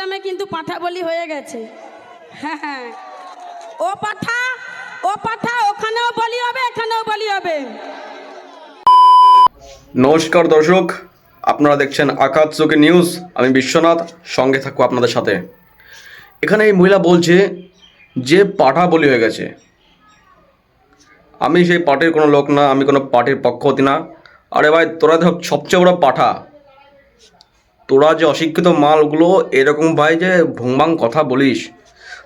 গ্রামে কিন্তু পাঁঠা বলি হয়ে গেছে। হ্যাঁ হ্যাঁ, ও পাঁঠা ওখানেও বলি হবে, এখানেও বলি হবে। নমস্কার দর্শক, আপনারা দেখছেন আকাশ চোখে নিউজ। আমি বিশ্বনাথ, সঙ্গে থাকবো আপনাদের সাথে। এখানে এই মহিলা বলছে যে পাঠা বলি হয়ে গেছে। আমি সেই পার্টির কোনো লোক না, আমি কোনো পার্টির পক্ষপাতী না। আরে ভাই, তোরা তো সবচেয়ে বড় পাঠা। তোরা যে অশিক্ষিত মালগুলো এরকম ভাই যে ভুংবাং কথা বলিস,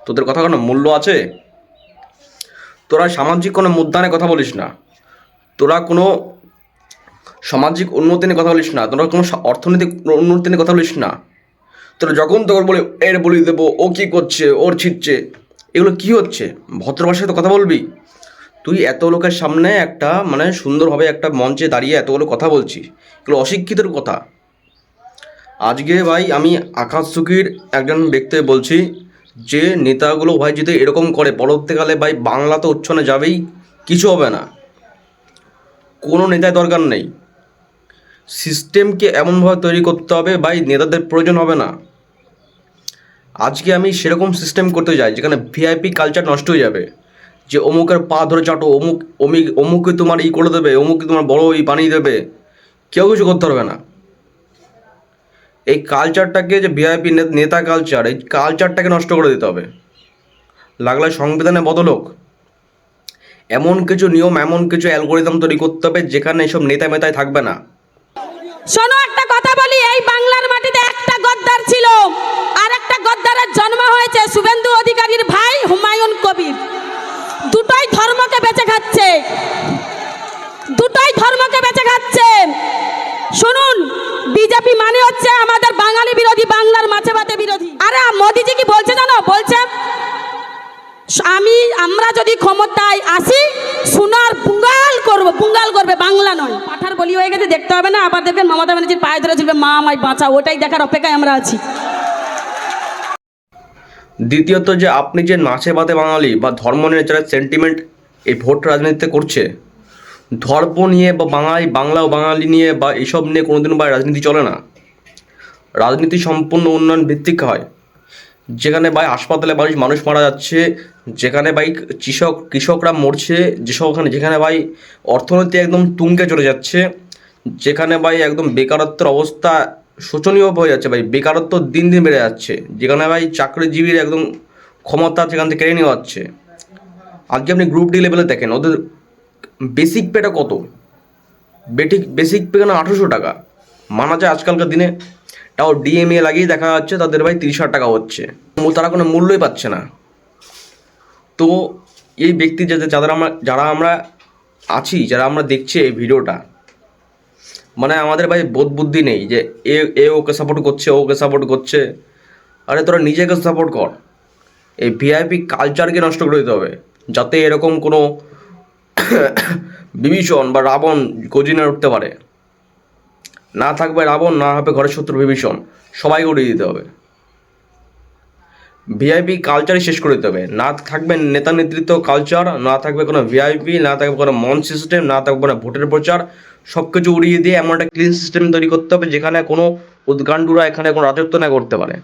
তোদের কথা কোনো মূল্য আছে? তোরা সামাজিক কোনো মুদ্রানে কথা বলিস না, তোরা কোনো সামাজিক উন্নতি নিয়ে কথা বলিস না, তোরা কোনো অর্থনৈতিক উন্নতি নিয়ে কথা বলিস না। তোরা যখন তখন বলে এর বলি দেবো, ও কী করছে, ওর ছিটছে, এগুলো কি হচ্ছে? ভদ্র ভাষায় তো কথা বলবি। তুই এত লোকের সামনে একটা সুন্দরভাবে একটা মঞ্চে দাঁড়িয়ে এতগুলো কথা বলছিস, এগুলো অশিক্ষিতের কথা। আজকে ভাই আমি আকাশ চুকির একজন ব্যক্তি বলছি যে নেতাগুলো ভাই যদি এরকম করে পরবর্তীকালে ভাই বাংলা তো উচ্ছনে যাবেই, কিছু হবে না। কোনো নেতার দরকার নেই, সিস্টেমকে এমনভাবে তৈরি করতে হবে ভাই, নেতাদের প্রয়োজন হবে না। আজকে আমি সেরকম সিস্টেম করতে যাই যেখানে ভিআইপি কালচার নষ্ট হয়ে যাবে, যে অমুকের পা ধরে চাটো, অমুকে তোমার ই করে দেবে, অমুকে তোমার বড় ই বানিয়ে দেবে, কেউ কিছু করতে পারবে না। এই কালচারটাকে, যে ভিআইপি নেতা কালচার, এই কালচারটাকে নষ্ট করে দিতে হবে। লাগলে সংবিধানে বদল হোক, এমন কিছু নিয়ম, এমন কিছু অ্যালগোরিদম তৈরি করতে হবে যেখানে এসব নেতা মেতায় থাকবে না। শোনো, একটা কথা বলি, এই বাংলার মাটিতে একটা গদ্দার ছিল, আর একটা গদ্দারের জন্ম হয়েছে শুভেন্দু অধিকারীর ভাই হুমায়ুন কবির। দুটোই ধর্মকে বেঁচে খাচ্ছে, দুটোই ধর্মকে বেঁচে খাচ্ছে। শুনুন, বিজেপি মানে হচ্ছে আমাদের বাঙালি বিরোধী, বাংলার মাছে ভাতে বিরোধী। আরে মোদিজি কি বলছে জানো? বলছে আমরা যদি ক্ষমতায় আসি সোনার বুঙ্গাল করবে, বাংলা নয়। পাঠার বলি হয়ে গেছে, দেখতে হবে না? আবার দেখবেন মমতা ব্যানার্জির পায়ে ধরে চলবে মা আমায় বাঁচাও, ওটাই দেখার অপেক্ষায় আমরা আছি। দ্বিতীয়ত, যে আপনি যে নাচে বাদে বাঙালি বা ধর্ম নিয়ে যারা সেন্টিমেন্ট এই ভোট রাজনীতিতে করছে, ধর্ম নিয়ে বা বাংলা ও বাঙালি নিয়ে বা এসব নিয়ে কোনোদিন বা রাজনীতি চলে না। রাজনীতি সম্পূর্ণ উন্নয়ন ভিত্তিক হয়, যেখানে ভাই হাসপাতালে মানুষ মারা যাচ্ছে, যেখানে ভাই কৃষকরা মরছে, যেখানে ভাই অর্থনীতি একদম তুঙ্গে চলে যাচ্ছে, যেখানে ভাই একদম বেকারত্বের অবস্থা শোচনীয় হয়ে যাচ্ছে, ভাই বেকারত্ব দিন দিন বেড়ে যাচ্ছে, যেখানে ভাই চাকরিজীবীর একদম ক্ষমতা সেখান থেকে কেড়ে নেওয়া হচ্ছে। আজকে আপনি গ্রুপ ডি লেভেলে দেখেন, ওদের বেসিক পেটা কত? বেসিক পে কেন 800 টাকা মানা যায় আজকালকার দিনে। তাও ডিএমএ লাগিয়ে দেখা যাচ্ছে তাদের ভাই 30,000 টাকা হচ্ছে, তারা কোনো মূল্যই পাচ্ছে না। তো এই ব্যক্তি যারা আমরা আছি, যারা আমরা দেখছি এই ভিডিওটা, আমাদের ভাই বোধ বুদ্ধি নেই যে এ ওকে সাপোর্ট করছে, ওকে সাপোর্ট করছে। আরে তোরা নিজেকে সাপোর্ট কর। এই ভিআইপি কালচারকে নষ্ট করে দিতে হবে, যাতে এরকম কোনো বিভীষণ বা রাবণ গজিনে উঠতে পারে। না থাকবে রাবণ, না হবে ঘরের শত্রু বিভীষণ, সবাইকে উড়িয়ে দিতে হবে। ভিআইপি কালচারই শেষ করে দিতে হবে। না থাকবে নেতা নেতৃত্ব কালচার, না থাকবে কোনো ভিআইপি, না থাকবে কোনো মঞ্চ সিস্টেম, না থাকবে কোনো ভোটের প্রচার, সব কিছু উড়িয়ে দিয়ে এমন একটা ক্লিন সিস্টেম তৈরি করতে হবে যেখানে কোনো উদ্গান্ডুরা এখানে কোনো রাজত্ব না করতে পারে।